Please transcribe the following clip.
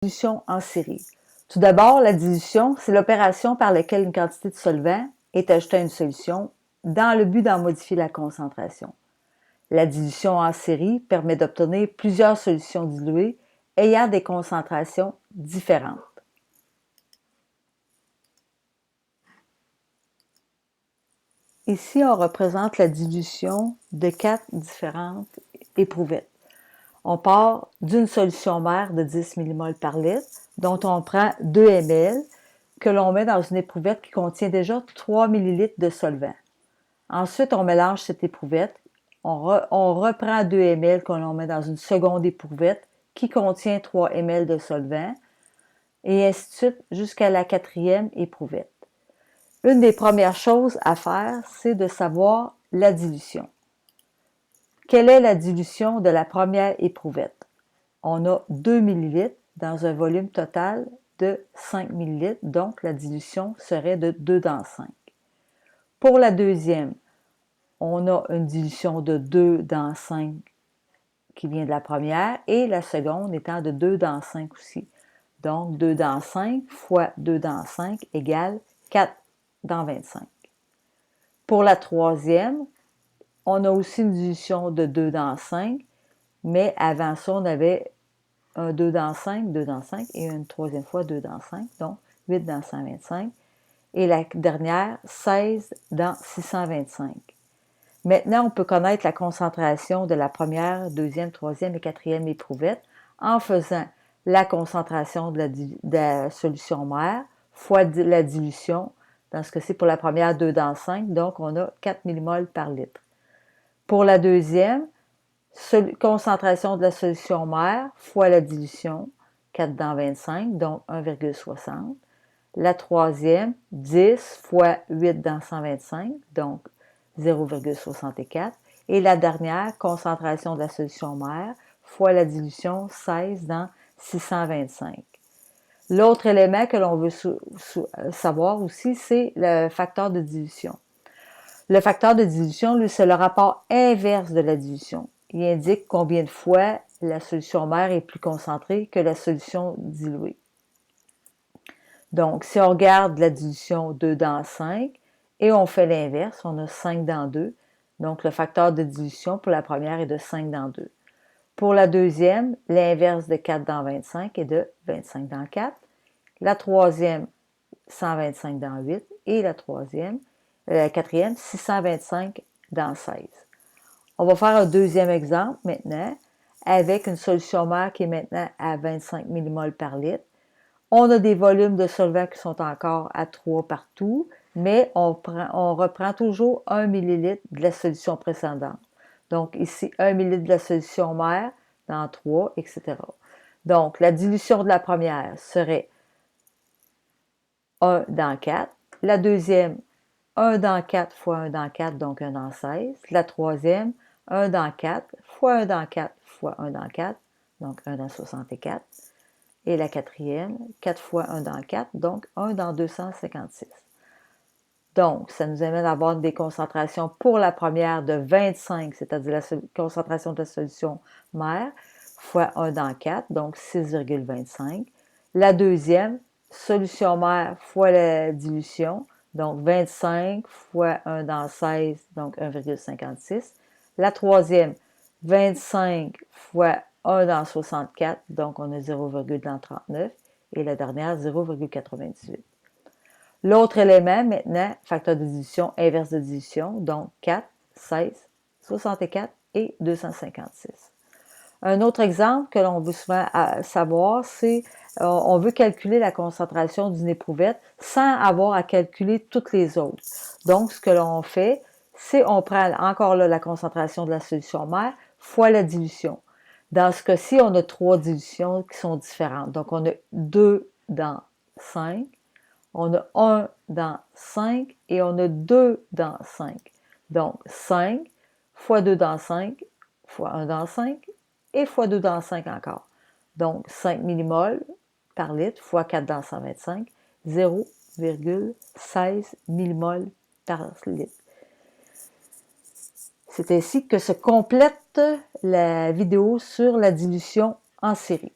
Dilution en série. Tout d'abord, la dilution, c'est l'opération par laquelle une quantité de solvant est ajoutée à une solution dans le but d'en modifier la concentration. La dilution en série permet d'obtenir plusieurs solutions diluées ayant des concentrations différentes. Ici, on représente la dilution de 4 différentes éprouvettes. On part d'une solution mère de 10 mmol par litre, dont on prend 2 ml, que l'on met dans une éprouvette qui contient déjà 3 ml de solvant. Ensuite, on mélange cette éprouvette. On reprend 2 ml que l'on met dans une seconde éprouvette qui contient 3 ml de solvant, et ainsi de suite jusqu'à la 4e éprouvette. Une des premières choses à faire, c'est de savoir la dilution. Quelle est la dilution de la première éprouvette? On a 2 ml dans un volume total de 5 ml, donc la dilution serait de 2 dans 5. Pour la deuxième, on a une dilution de 2 dans 5 qui vient de la première et la seconde étant de 2 dans 5 aussi. Donc 2 dans 5 fois 2 dans 5 égale 4 dans 25. Pour la troisième, on a aussi une dilution de 2 dans 5, mais avant ça, on avait un 2 dans 5, 2 dans 5, et une troisième fois 2 dans 5, donc 8 dans 125. Et la dernière, 16 dans 625. Maintenant, on peut connaître la concentration de la première, deuxième, troisième et quatrième éprouvette en faisant la concentration de la solution mère fois la dilution. Dans ce cas-ci, pour la première, 2 dans 5, donc on a 4 mmol par litre. Pour la deuxième, concentration de la solution mère fois la dilution, 4 dans 25, donc 1,60. La troisième, 10 fois 8 dans 125, donc 0,64. Et la dernière, concentration de la solution mère fois la dilution, 16 dans 625. L'autre élément que l'on veut savoir aussi, c'est le facteur de dilution. Le facteur de dilution, lui, c'est le rapport inverse de la dilution. Il indique combien de fois la solution mère est plus concentrée que la solution diluée. Donc, si on regarde la dilution 2 dans 5 et on fait l'inverse, on a 5 dans 2. Donc, le facteur de dilution pour la première est de 5 dans 2. Pour la deuxième, l'inverse de 4 dans 25 est de 25 dans 4. La troisième, 125 dans 8. Et la quatrième, 625 dans 16. On va faire un deuxième exemple maintenant avec une solution mère qui est maintenant à 25 mmol par litre. On a des volumes de solvant qui sont encore à 3 partout, mais on reprend toujours 1 ml de la solution précédente. Donc ici, 1 ml de la solution mère dans 3, etc. Donc, la dilution de la première serait 1 dans 4. La deuxième, 1 dans 4 fois 1 dans 4, donc 1 dans 16. La troisième, 1 dans 4 fois 1 dans 4 fois 1 dans 4, donc 1 dans 64. Et la quatrième, 4 fois 1 dans 4, donc 1 dans 256. Donc, ça nous amène à avoir des concentrations pour la première de 25, c'est-à-dire la concentration de la solution mère, fois 1 dans 4, donc 6,25. La deuxième, solution mère fois la dilution, donc 25 fois 1 dans 16, donc 1,56. La troisième, 25 fois 1 dans 64, donc on a 0,39. Et la dernière, 0,98. L'autre élément, maintenant, facteur de dilution, inverse de dilution, donc 4, 16, 64 et 256. Un autre exemple que l'on veut souvent savoir, c'est on veut calculer la concentration d'une éprouvette sans avoir à calculer toutes les autres. Donc, ce que l'on fait, c'est on prend encore là la concentration de la solution mère fois la dilution. Dans ce cas-ci, on a 3 dilutions qui sont différentes. Donc, on a 2 dans 5, on a 1 dans 5 et on a 2 dans 5. Donc, 5 fois 2 dans 5 fois 1 dans 5 et fois 2 dans 5 encore. Donc, 5 mmol par litre fois 4 dans 125, 0,16 mmol par litre. C'est ainsi que se complète la vidéo sur la dilution en série.